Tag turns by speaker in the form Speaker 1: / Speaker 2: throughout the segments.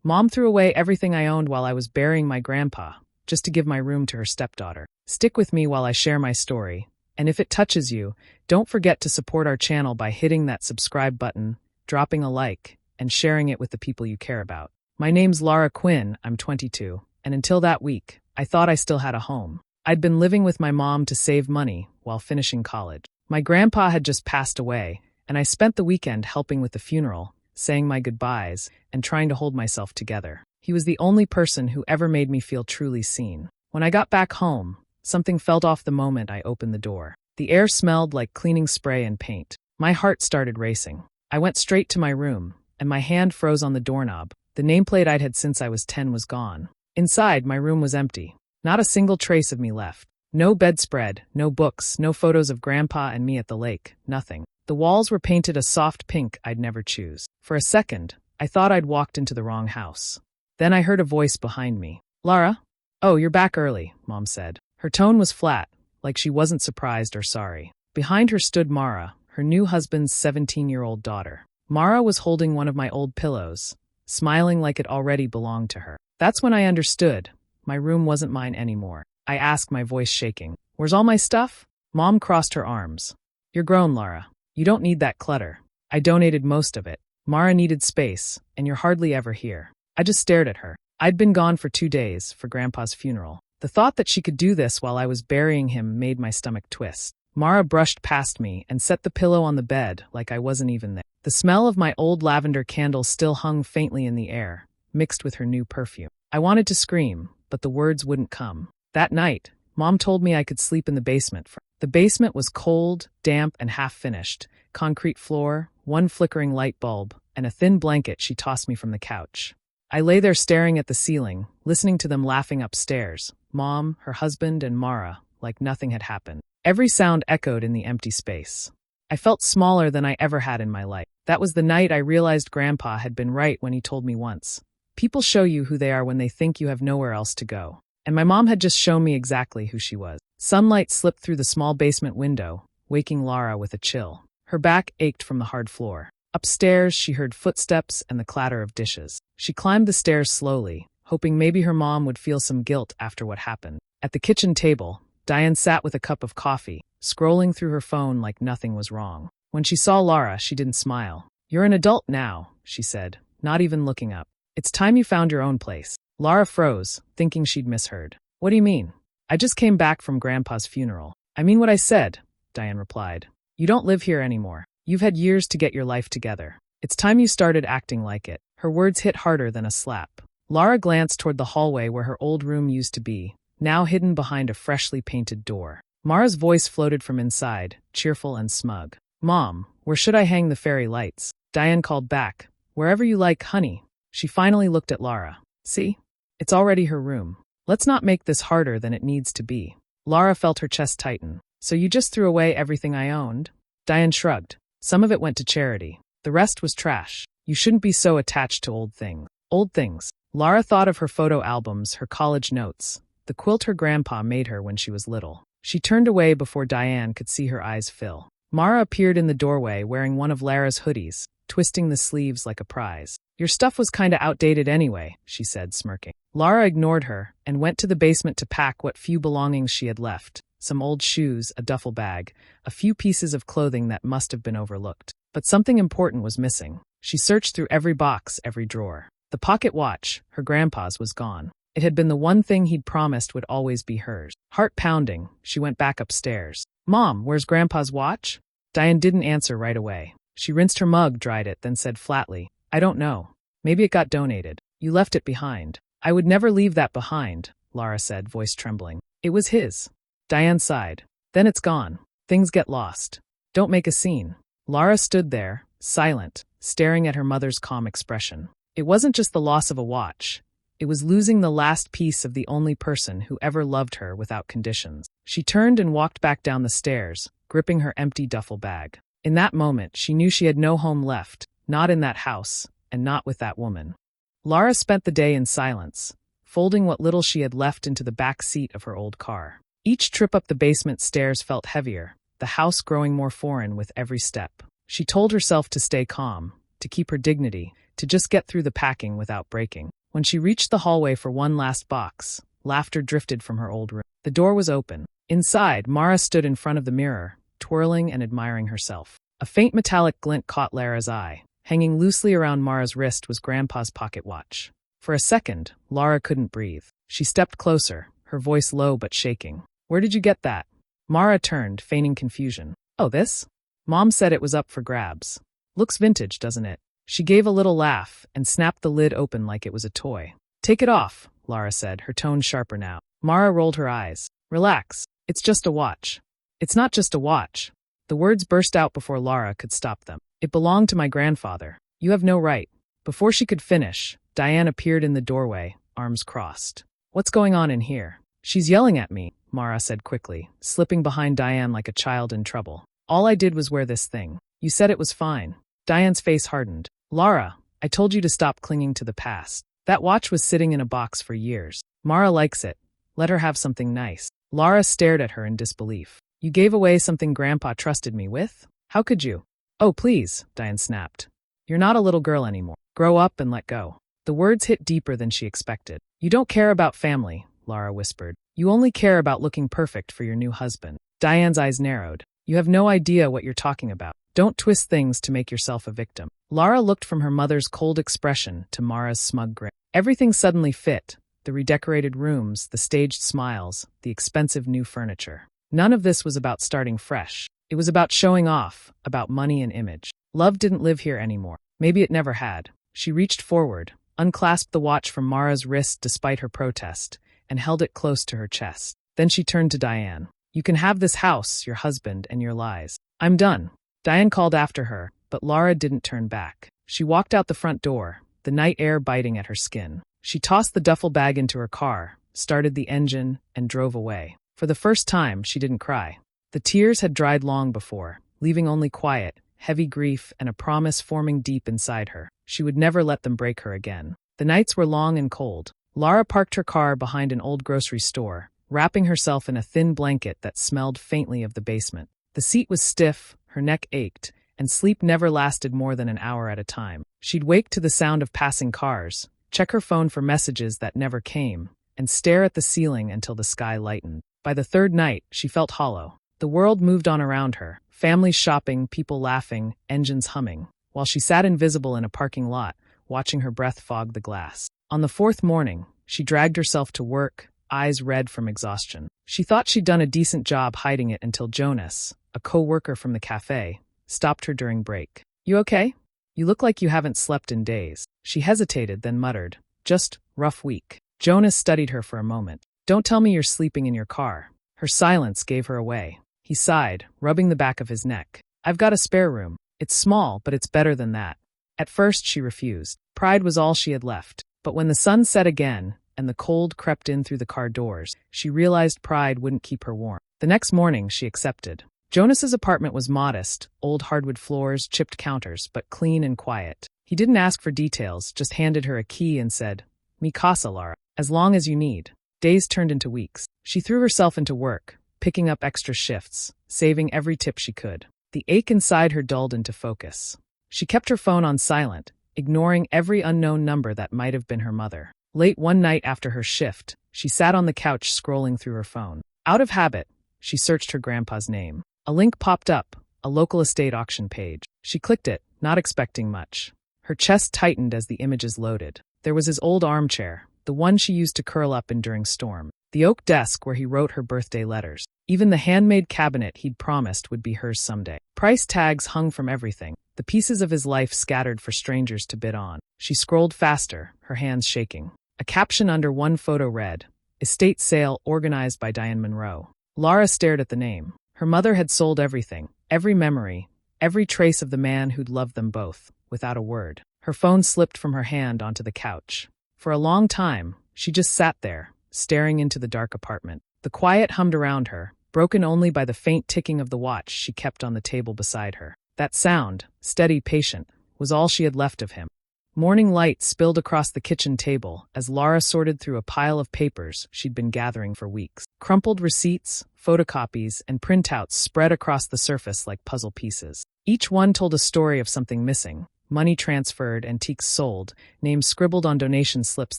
Speaker 1: Mom threw away everything I owned while I was burying my grandpa, just to give my room to her stepdaughter. Stick with me while I share my story, and if it touches you, don't forget to support our channel by hitting that subscribe button, dropping a like, and sharing it with the people you care about. My name's Laura Quinn, I'm 22, and until that week, I thought I still had a home. I'd been living with my mom to save money while finishing college. My grandpa had just passed away, and I spent the weekend helping with the funeral, saying my goodbyes, and trying to hold myself together. He was the only person who ever made me feel truly seen. When I got back home, something felt off the moment I opened the door. The air smelled like cleaning spray and paint. My heart started racing. I went straight to my room, and my hand froze on the doorknob. The nameplate I'd had since I was 10 was gone. Inside, my room was empty. Not a single trace of me left. No bedspread, no books, no photos of Grandpa and me at the lake, nothing. The walls were painted a soft pink I'd never choose. For a second, I thought I'd walked into the wrong house. Then I heard a voice behind me. "Lara? Oh, you're back early," Mom said. Her tone was flat, like she wasn't surprised or sorry. Behind her stood Mara, her new husband's 17-year-old daughter. Mara was holding one of my old pillows, smiling like it already belonged to her. That's when I understood. My room wasn't mine anymore. I asked, my voice shaking. "Where's all my stuff?" Mom crossed her arms. "You're grown, Lara. You don't need that clutter. I donated most of it. Mara needed space, and you're hardly ever here." I just stared at her. I'd been gone for 2 days for Grandpa's funeral. The thought that she could do this while I was burying him made my stomach twist. Mara brushed past me and set the pillow on the bed like I wasn't even there. The smell of my old lavender candle still hung faintly in the air, mixed with her new perfume. I wanted to scream, but the words wouldn't come. That night, Mom told me I could sleep in the basement. The basement was cold, damp, and half-finished. Concrete floor, one flickering light bulb, and a thin blanket she tossed me from the couch. I lay there staring at the ceiling, listening to them laughing upstairs. Mom, her husband, and Mara, like nothing had happened. Every sound echoed in the empty space. I felt smaller than I ever had in my life. That was the night I realized Grandpa had been right when he told me once. People show you who they are when they think you have nowhere else to go. And my mom had just shown me exactly who she was. Sunlight slipped through the small basement window, waking Lara with a chill. Her back ached from the hard floor. Upstairs, she heard footsteps and the clatter of dishes. She climbed the stairs slowly, hoping maybe her mom would feel some guilt after what happened. At the kitchen table, Diane sat with a cup of coffee, scrolling through her phone like nothing was wrong. When she saw Lara, she didn't smile. "You're an adult now," she said, not even looking up. "It's time you found your own place." Lara froze, thinking she'd misheard. "What do you mean?" "I just came back from Grandpa's funeral." "I mean what I said," Diane replied. "You don't live here anymore. You've had years to get your life together. It's time you started acting like it." Her words hit harder than a slap. Lara glanced toward the hallway where her old room used to be, now hidden behind a freshly painted door. Mara's voice floated from inside, cheerful and smug. "Mom, where should I hang the fairy lights?" Diane called back. "Wherever you like, honey." She finally looked at Lara. "See? It's already her room. Let's not make this harder than it needs to be." Lara felt her chest tighten. "So you just threw away everything I owned?" Diane shrugged. "Some of it went to charity. The rest was trash. You shouldn't be so attached to old things." Old things. Lara thought of her photo albums, her college notes, the quilt her grandpa made her when she was little. She turned away before Diane could see her eyes fill. Mara appeared in the doorway wearing one of Lara's hoodies, twisting the sleeves like a prize. "Your stuff was kinda outdated anyway," she said, smirking. Lara ignored her and went to the basement to pack what few belongings she had left. Some old shoes, a duffel bag, a few pieces of clothing that must have been overlooked. But something important was missing. She searched through every box, every drawer. The pocket watch, her grandpa's, was gone. It had been the one thing he'd promised would always be hers. Heart pounding, she went back upstairs. "Mom, where's Grandpa's watch?" Diane didn't answer right away. She rinsed her mug, dried it, then said flatly, "I don't know. Maybe it got donated. You left it behind." "I would never leave that behind," Lara said, voice trembling. "It was his." Diane sighed. "Then it's gone. Things get lost. Don't make a scene." Lara stood there, silent, staring at her mother's calm expression. It wasn't just the loss of a watch. It was losing the last piece of the only person who ever loved her without conditions. She turned and walked back down the stairs, gripping her empty duffel bag. In that moment, she knew she had no home left, not in that house, and not with that woman. Lara spent the day in silence, folding what little she had left into the back seat of her old car. Each trip up the basement stairs felt heavier, the house growing more foreign with every step. She told herself to stay calm, to keep her dignity, to just get through the packing without breaking. When she reached the hallway for one last box, laughter drifted from her old room. The door was open. Inside, Mara stood in front of the mirror, twirling and admiring herself. A faint metallic glint caught Lara's eye. Hanging loosely around Mara's wrist was Grandpa's pocket watch. For a second, Lara couldn't breathe. She stepped closer, her voice low but shaking. "Where did you get that?" Mara turned, feigning confusion. "Oh, this? Mom said it was up for grabs. Looks vintage, doesn't it?" She gave a little laugh and snapped the lid open like it was a toy. "Take it off," Lara said, her tone sharper now. Mara rolled her eyes. "Relax. It's just a watch." "It's not just a watch." The words burst out before Lara could stop them. "It belonged to my grandfather. You have no right." Before she could finish, Diane appeared in the doorway, arms crossed. "What's going on in here?" "She's yelling at me," Mara said quickly, slipping behind Diane like a child in trouble. "All I did was wear this thing. You said it was fine." Diane's face hardened. "Lara, I told you to stop clinging to the past. That watch was sitting in a box for years. Mara likes it. Let her have something nice." Lara stared at her in disbelief. "You gave away something Grandpa trusted me with? How could you?" "Oh, please," Diane snapped. "You're not a little girl anymore. Grow up and let go." The words hit deeper than she expected. "You don't care about family," Lara whispered. "You only care about looking perfect for your new husband." Diane's eyes narrowed. "You have no idea what you're talking about. Don't twist things to make yourself a victim." Lara looked from her mother's cold expression to Mara's smug grin. Everything suddenly fit. The redecorated rooms, the staged smiles, the expensive new furniture. None of this was about starting fresh. It was about showing off, about money and image. Love didn't live here anymore. Maybe it never had. She reached forward, unclasped the watch from Mara's wrist despite her protest, and held it close to her chest. Then she turned to Diane. "You can have this house, your husband, and your lies. I'm done." Diane called after her, but Lara didn't turn back. She walked out the front door, the night air biting at her skin. She tossed the duffel bag into her car, started the engine, and drove away. For the first time, she didn't cry. The tears had dried long before, leaving only quiet, heavy grief and a promise forming deep inside her. She would never let them break her again. The nights were long and cold. Lara parked her car behind an old grocery store, wrapping herself in a thin blanket that smelled faintly of the basement. The seat was stiff, her neck ached, and sleep never lasted more than an hour at a time. She'd wake to the sound of passing cars, check her phone for messages that never came, and stare at the ceiling until the sky lightened. By the third night, she felt hollow. The world moved on around her, families shopping, people laughing, engines humming, while she sat invisible in a parking lot, watching her breath fog the glass. On the fourth morning, she dragged herself to work, eyes red from exhaustion. She thought she'd done a decent job hiding it until Jonas, a co-worker from the cafe, stopped her during break. "You okay? You look like you haven't slept in days." She hesitated, then muttered, "Just rough week." Jonas studied her for a moment. "Don't tell me you're sleeping in your car." Her silence gave her away. He sighed, rubbing the back of his neck. "I've got a spare room. It's small, but it's better than that." At first, she refused. Pride was all she had left. But when the sun set again, and the cold crept in through the car doors, she realized pride wouldn't keep her warm. The next morning, she accepted. Jonas's apartment was modest, old hardwood floors, chipped counters, but clean and quiet. He didn't ask for details, just handed her a key and said, "Mi casa, Lara, as long as you need." Days turned into weeks. She threw herself into work, picking up extra shifts, saving every tip she could. The ache inside her dulled into focus. She kept her phone on silent, ignoring every unknown number that might have been her mother. Late one night after her shift, she sat on the couch scrolling through her phone. Out of habit, she searched her grandpa's name. A link popped up, a local estate auction page. She clicked it, not expecting much. Her chest tightened as the images loaded. There was his old armchair, the one she used to curl up in during storm. The oak desk where he wrote her birthday letters. Even the handmade cabinet he'd promised would be hers someday. Price tags hung from everything, the pieces of his life scattered for strangers to bid on. She scrolled faster, her hands shaking. A caption under one photo read, "Estate sale organized by Diane Monroe." Lara stared at the name. Her mother had sold everything, every memory, every trace of the man who'd loved them both, without a word. Her phone slipped from her hand onto the couch. For a long time, she just sat there, staring into the dark apartment. The quiet hummed around her, broken only by the faint ticking of the watch she kept on the table beside her. That sound, steady, patient, was all she had left of him. Morning light spilled across the kitchen table as Lara sorted through a pile of papers she'd been gathering for weeks. Crumpled receipts, photocopies, and printouts spread across the surface like puzzle pieces. Each one told a story of something missing, money transferred, antiques sold, names scribbled on donation slips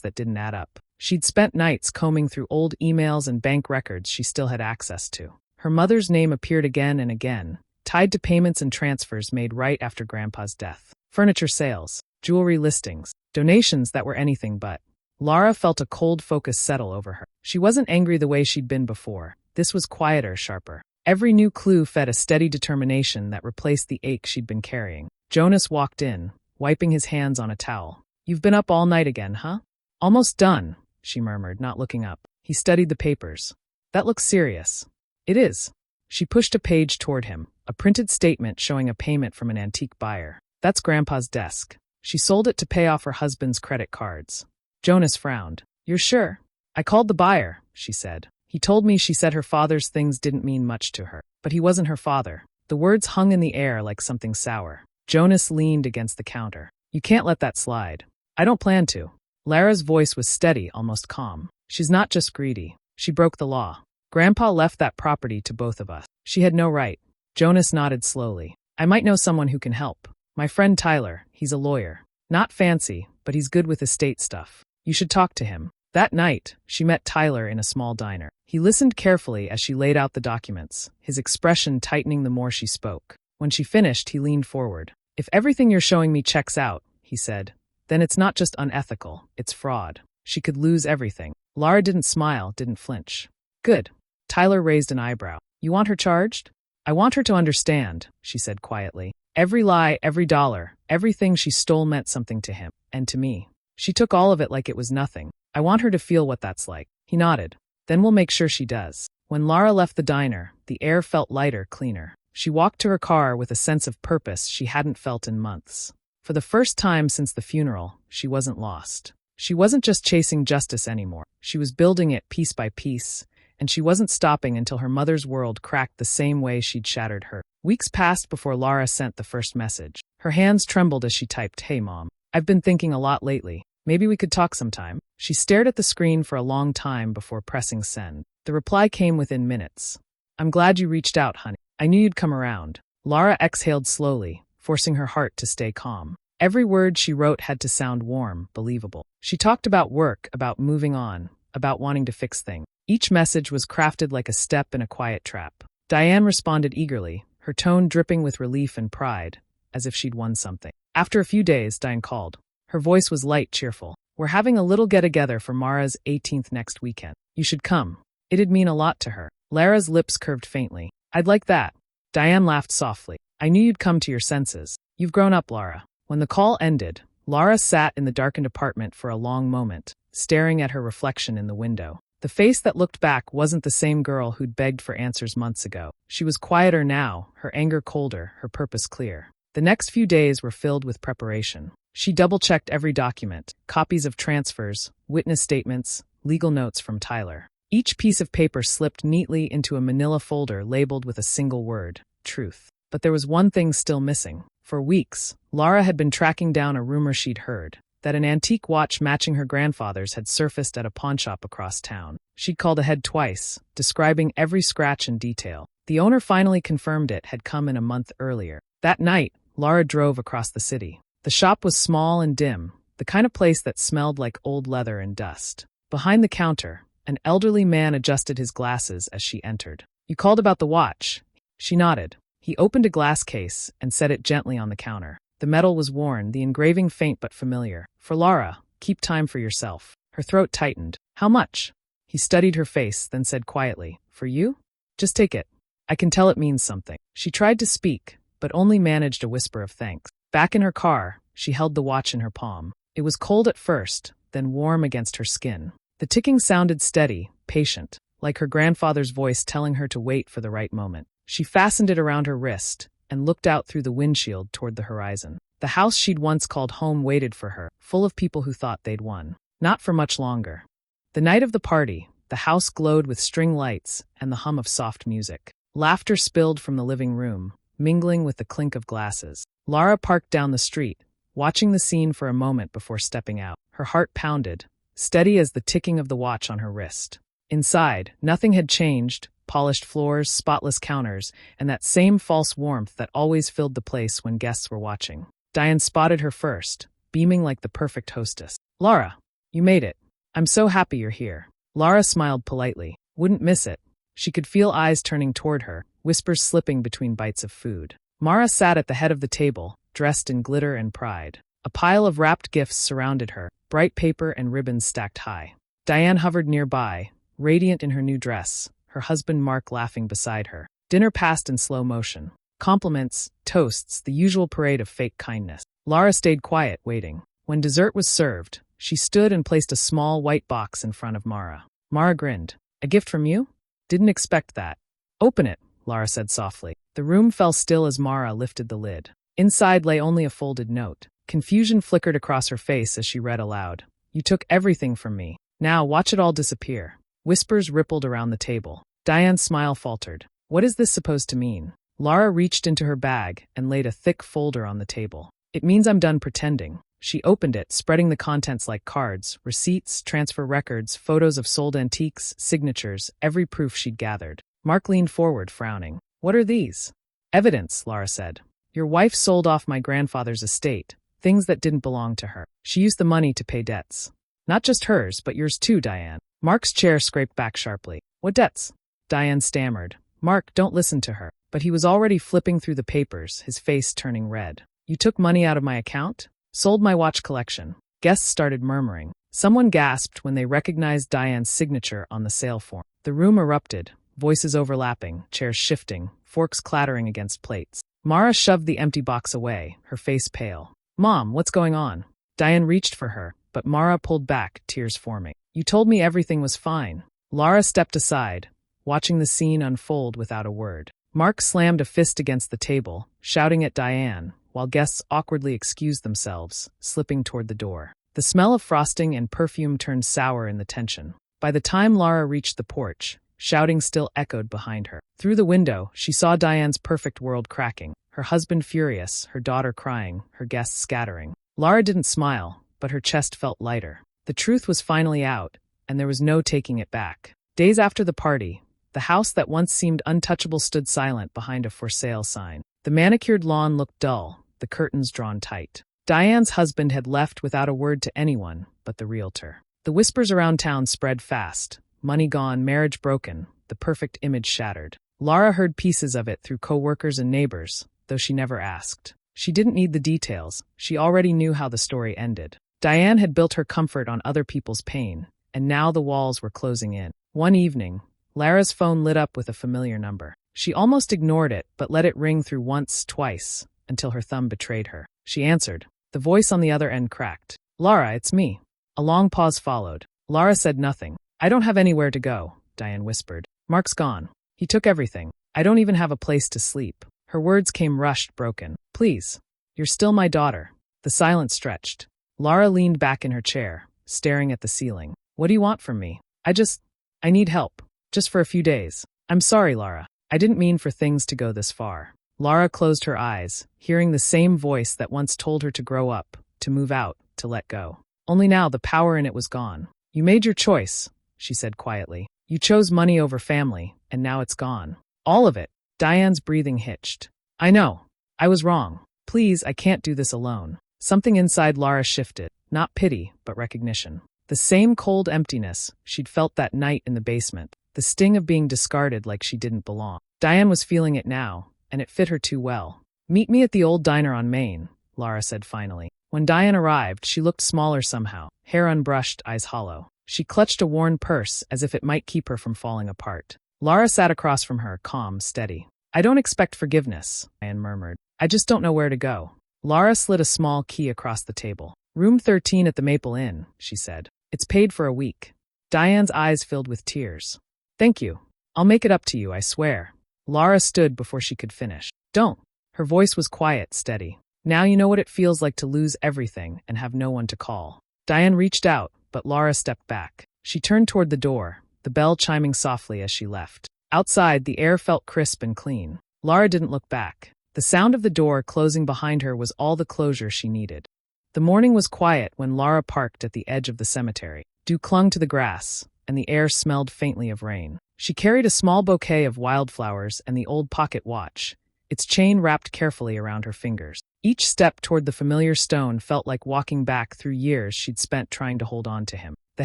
Speaker 1: that didn't add up. She'd spent nights combing through old emails and bank records she still had access to. Her mother's name appeared again and again, tied to payments and transfers made right after Grandpa's death. Furniture sales, jewelry listings, donations that were anything but. Lara felt a cold focus settle over her. She wasn't angry the way she'd been before. This was quieter, sharper. Every new clue fed a steady determination that replaced the ache she'd been carrying. Jonas walked in, wiping his hands on a towel. "You've been up all night again, huh?" "Almost done," she murmured, not looking up. He studied the papers. "That looks serious." "It is." She pushed a page toward him, a printed statement showing a payment from an antique buyer. "That's Grandpa's desk. She sold it to pay off her husband's credit cards." Jonas frowned. "You're sure?" "I called the buyer," she said. "He told me she said her father's things didn't mean much to her. But he wasn't her father." The words hung in the air like something sour. Jonas leaned against the counter. "You can't let that slide." "I don't plan to." Lara's voice was steady, almost calm. "She's not just greedy. She broke the law. Grandpa left that property to both of us. She had no right." Jonas nodded slowly. "I might know someone who can help. My friend Tyler, he's a lawyer. Not fancy, but he's good with estate stuff. You should talk to him." That night, she met Tyler in a small diner. He listened carefully as she laid out the documents, his expression tightening the more she spoke. When she finished, he leaned forward. "If everything you're showing me checks out," he said, "then it's not just unethical, it's fraud. She could lose everything." Lara didn't smile, didn't flinch. "Good." Tyler raised an eyebrow. "You want her charged?" "I want her to understand," she said quietly. "Every lie, every dollar, everything she stole meant something to him, and to me. She took all of it like it was nothing. I want her to feel what that's like." He nodded. "Then we'll make sure she does." When Lara left the diner, the air felt lighter, cleaner. She walked to her car with a sense of purpose she hadn't felt in months. For the first time since the funeral, she wasn't lost. She wasn't just chasing justice anymore. She was building it piece by piece, and she wasn't stopping until her mother's world cracked the same way she'd shattered her. Weeks passed before Lara sent the first message. Her hands trembled as she typed, "Hey, Mom. I've been thinking a lot lately. Maybe we could talk sometime." She stared at the screen for a long time before pressing send. The reply came within minutes. "I'm glad you reached out, honey. I knew you'd come around." Lara exhaled slowly, forcing her heart to stay calm. Every word she wrote had to sound warm, believable. She talked about work, about moving on, about wanting to fix things. Each message was crafted like a step in a quiet trap. Diane responded eagerly, her tone dripping with relief and pride, as if she'd won something. After a few days, Diane called. Her voice was light, cheerful. "We're having a little get-together for Mara's 18th next weekend. You should come." It'd mean a lot to her. Lara's lips curved faintly. "I'd like that." Diane laughed softly. "I knew you'd come to your senses. You've grown up, Lara." When the call ended, Lara sat in the darkened apartment for a long moment, staring at her reflection in the window. The face that looked back wasn't the same girl who'd begged for answers months ago. She was quieter now, her anger colder, her purpose clear. The next few days were filled with preparation. She double-checked every document, copies of transfers, witness statements, legal notes from Tyler. Each piece of paper slipped neatly into a manila folder labeled with a single word, truth. But there was one thing still missing. For weeks, Lara had been tracking down a rumor she'd heard, that an antique watch matching her grandfather's had surfaced at a pawnshop across town. She'd called ahead twice, describing every scratch in detail. The owner finally confirmed it had come in a month earlier. That night, Lara drove across the city. The shop was small and dim, the kind of place that smelled like old leather and dust. Behind the counter, an elderly man adjusted his glasses as she entered. "You called about the watch?" She nodded. He opened a glass case and set it gently on the counter. The metal was worn, the engraving faint but familiar. "For Lara, keep time for yourself." Her throat tightened. "How much?" He studied her face, then said quietly, "For you? Just take it. I can tell it means something." She tried to speak, but only managed a whisper of thanks. Back in her car, she held the watch in her palm. It was cold at first, then warm against her skin. The ticking sounded steady, patient, like her grandfather's voice telling her to wait for the right moment. She fastened it around her wrist and looked out through the windshield toward the horizon. The house she'd once called home waited for her, full of people who thought they'd won. Not for much longer. The night of the party, the house glowed with string lights and the hum of soft music. Laughter spilled from the living room, mingling with the clink of glasses. Lara parked down the street, watching the scene for a moment before stepping out. Her heart pounded, steady as the ticking of the watch on her wrist. Inside, nothing had changed. Polished floors, spotless counters, and that same false warmth that always filled the place when guests were watching. Diane spotted her first, beaming like the perfect hostess. "Laura, you made it. I'm so happy you're here." Laura smiled politely. Wouldn't miss it. She could feel eyes turning toward her, whispers slipping between bites of food. Mara sat at the head of the table, dressed in glitter and pride. A pile of wrapped gifts surrounded her, bright paper and ribbons stacked high. Diane hovered nearby, radiant in her new dress, her husband Mark laughing beside her. Dinner passed in slow motion. Compliments, toasts, the usual parade of fake kindness. Laura stayed quiet, waiting. When dessert was served, she stood and placed a small white box in front of Mara. Mara grinned. "A gift from you? Didn't expect that." "Open it," Laura said softly. The room fell still as Mara lifted the lid. Inside lay only a folded note. Confusion flickered across her face as she read aloud. "You took everything from me. Now watch it all disappear." Whispers rippled around the table. Diane's smile faltered. "What is this supposed to mean?" Laura reached into her bag and laid a thick folder on the table. "It means I'm done pretending." She opened it, spreading the contents like cards, receipts, transfer records, photos of sold antiques, signatures, every proof she'd gathered. Mark leaned forward, frowning. "What are these?" "Evidence," Laura said. "Your wife sold off my grandfather's estate, things that didn't belong to her. She used the money to pay debts. Not just hers, but yours too, Diane." Mark's chair scraped back sharply. "What debts?" Diane stammered. "Mark, don't listen to her." But he was already flipping through the papers, his face turning red. "You took money out of my account? Sold my watch collection." Guests started murmuring. Someone gasped when they recognized Diane's signature on the sale form. The room erupted, voices overlapping, chairs shifting, forks clattering against plates. Mara shoved the empty box away, her face pale. "Mom, what's going on?" Diane reached for her, but Mara pulled back, tears forming. "You told me everything was fine." Laura stepped aside, watching the scene unfold without a word. Mark slammed a fist against the table, shouting at Diane, while guests awkwardly excused themselves, slipping toward the door. The smell of frosting and perfume turned sour in the tension. By the time Laura reached the porch, shouting still echoed behind her. Through the window, she saw Diane's perfect world cracking, her husband furious, her daughter crying, her guests scattering. Laura didn't smile, but her chest felt lighter. The truth was finally out, and there was no taking it back. Days after the party, the house that once seemed untouchable stood silent behind a for sale sign. The manicured lawn looked dull, the curtains drawn tight. Diane's husband had left without a word to anyone but the realtor. The whispers around town spread fast. Money gone, marriage broken, the perfect image shattered. Laura heard pieces of it through co-workers and neighbors, though she never asked. She didn't need the details. She already knew how the story ended. Diane had built her comfort on other people's pain, and now the walls were closing in. One evening, Lara's phone lit up with a familiar number. She almost ignored it, but let it ring through once, twice, until her thumb betrayed her. She answered. The voice on the other end cracked. "Laura, it's me." A long pause followed. Laura said nothing. "I don't have anywhere to go," Diane whispered. "Mark's gone. He took everything. I don't even have a place to sleep." Her words came rushed, broken. "Please. You're still my daughter." The silence stretched. Laura leaned back in her chair, staring at the ceiling. "What do you want from me?" I need help. Just for a few days." "I'm sorry, Laura. I didn't mean for things to go this far." Laura closed her eyes, hearing the same voice that once told her to grow up, to move out, to let go. Only now the power in it was gone. "You made your choice," she said quietly. "You chose money over family, and now it's gone. All of it." Diane's breathing hitched. "I know. I was wrong. Please, I can't do this alone." Something inside Laura shifted, not pity, but recognition. The same cold emptiness she'd felt that night in the basement, the sting of being discarded like she didn't belong. Diane was feeling it now, and it fit her too well. "Meet me at the old diner on Main," Laura said finally. When Diane arrived, she looked smaller somehow, hair unbrushed, eyes hollow. She clutched a worn purse as if it might keep her from falling apart. Laura sat across from her, calm, steady. "I don't expect forgiveness," Diane murmured. "I just don't know where to go." Laura slid a small key across the table. "Room 13 at the Maple Inn," she said. "It's paid for a week." Diane's eyes filled with tears. "Thank you. I'll make it up to you, I swear." Laura stood before she could finish. "Don't." Her voice was quiet, steady. "Now you know what it feels like to lose everything and have no one to call." Diane reached out, but Laura stepped back. She turned toward the door, the bell chiming softly as she left. Outside, the air felt crisp and clean. Laura didn't look back. The sound of the door closing behind her was all the closure she needed. The morning was quiet when Laura parked at the edge of the cemetery. Dew clung to the grass, and the air smelled faintly of rain. She carried a small bouquet of wildflowers and the old pocket watch, its chain wrapped carefully around her fingers. Each step toward the familiar stone felt like walking back through years she'd spent trying to hold on to him. The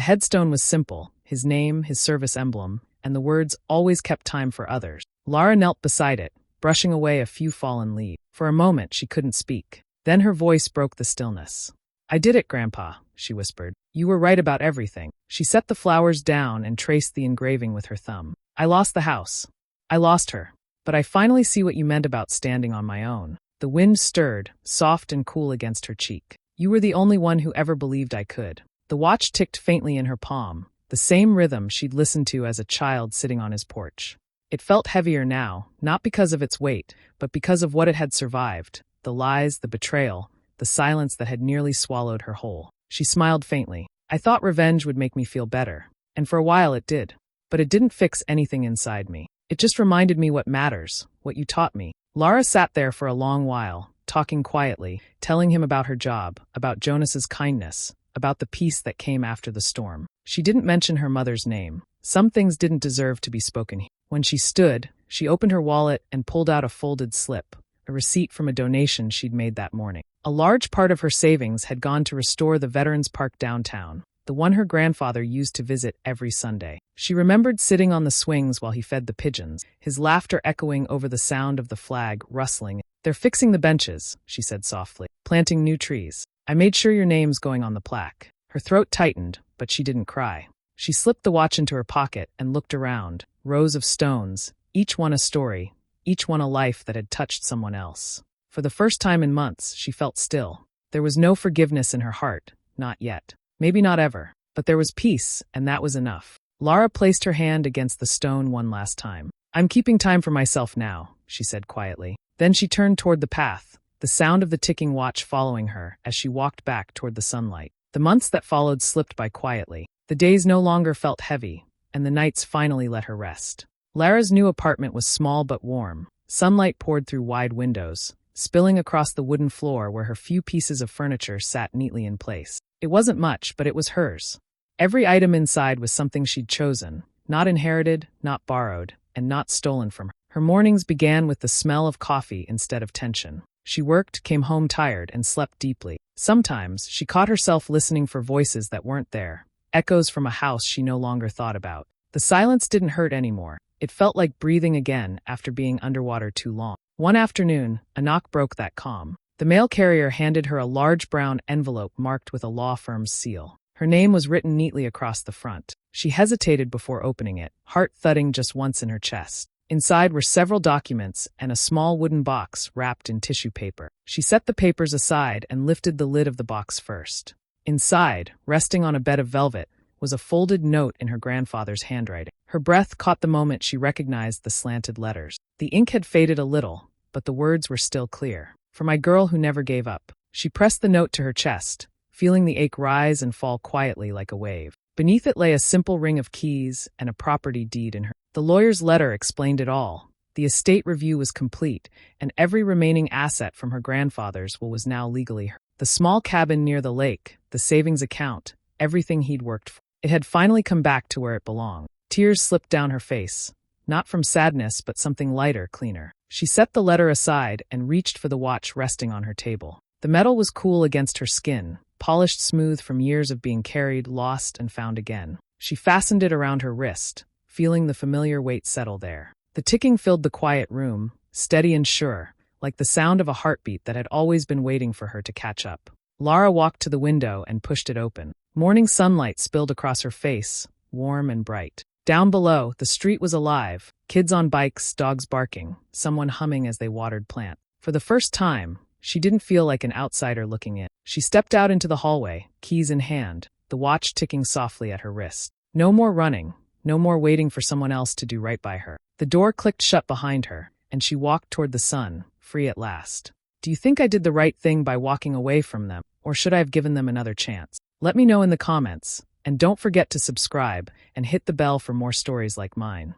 Speaker 1: headstone was simple, his name, his service emblem, and the words always kept time for others. Lara knelt beside it, brushing away a few fallen leaves. For a moment she couldn't speak. Then her voice broke the stillness. "I did it, Grandpa," she whispered. "You were right about everything." She set the flowers down and traced the engraving with her thumb. "I lost the house. I lost her. But I finally see what you meant about standing on my own." The wind stirred, soft and cool against her cheek. "You were the only one who ever believed I could." The watch ticked faintly in her palm, the same rhythm she'd listened to as a child sitting on his porch. It felt heavier now, not because of its weight, but because of what it had survived: the lies, the betrayal, the silence that had nearly swallowed her whole. She smiled faintly. "I thought revenge would make me feel better, and for a while it did. But it didn't fix anything inside me. It just reminded me what matters, what you taught me." Lara sat there for a long while, talking quietly, telling him about her job, about Jonas's kindness, about the peace that came after the storm. She didn't mention her mother's name. Some things didn't deserve to be spoken here. When she stood, she opened her wallet and pulled out a folded slip, a receipt from a donation she'd made that morning. A large part of her savings had gone to restore the Veterans Park downtown, the one her grandfather used to visit every Sunday. She remembered sitting on the swings while he fed the pigeons, his laughter echoing over the sound of the flag rustling. "They're fixing the benches," she said softly, "planting new trees. I made sure your name's going on the plaque." Her throat tightened, but she didn't cry. She slipped the watch into her pocket and looked around. Rows of stones, each one a story, each one a life that had touched someone else. For the first time in months, she felt still. There was no forgiveness in her heart, not yet. Maybe not ever. But there was peace, and that was enough. Lara placed her hand against the stone one last time. "I'm keeping time for myself now," she said quietly. Then she turned toward the path, the sound of the ticking watch following her as she walked back toward the sunlight. The months that followed slipped by quietly. The days no longer felt heavy, and the nights finally let her rest. Lara's new apartment was small but warm. Sunlight poured through wide windows, spilling across the wooden floor where her few pieces of furniture sat neatly in place. It wasn't much, but it was hers. Every item inside was something she'd chosen, not inherited, not borrowed, and not stolen from her. Her mornings began with the smell of coffee instead of tension. She worked, came home tired, and slept deeply. Sometimes she caught herself listening for voices that weren't there, echoes from a house she no longer thought about. The silence didn't hurt anymore. It felt like breathing again after being underwater too long. One afternoon, a knock broke that calm. The mail carrier handed her a large brown envelope marked with a law firm's seal. Her name was written neatly across the front. She hesitated before opening it, heart thudding just once in her chest. Inside were several documents and a small wooden box wrapped in tissue paper. She set the papers aside and lifted the lid of the box first. Inside, resting on a bed of velvet, was a folded note in her grandfather's handwriting. Her breath caught the moment she recognized the slanted letters. The ink had faded a little, but the words were still clear. "For my girl who never gave up." She pressed the note to her chest, feeling the ache rise and fall quietly like a wave. Beneath it lay a simple ring of keys and a property deed in her. The lawyer's letter explained it all. The estate review was complete, and every remaining asset from her grandfather's will was now legally hers. The small cabin near the lake, the savings account, everything he'd worked for. It had finally come back to where it belonged. Tears slipped down her face, not from sadness but something lighter, cleaner. She set the letter aside and reached for the watch resting on her table. The metal was cool against her skin, polished smooth from years of being carried, lost, and found again. She fastened it around her wrist, feeling the familiar weight settle there. The ticking filled the quiet room, steady and sure, like the sound of a heartbeat that had always been waiting for her to catch up. Lara walked to the window and pushed it open. Morning sunlight spilled across her face, warm and bright. Down below, the street was alive. Kids on bikes, dogs barking, someone humming as they watered plants. For the first time, she didn't feel like an outsider looking in. She stepped out into the hallway, keys in hand, the watch ticking softly at her wrist. No more running, no more waiting for someone else to do right by her. The door clicked shut behind her, and she walked toward the sun, free at last. Do you think I did the right thing by walking away from them, or should I have given them another chance? Let me know in the comments, and don't forget to subscribe and hit the bell for more stories like mine.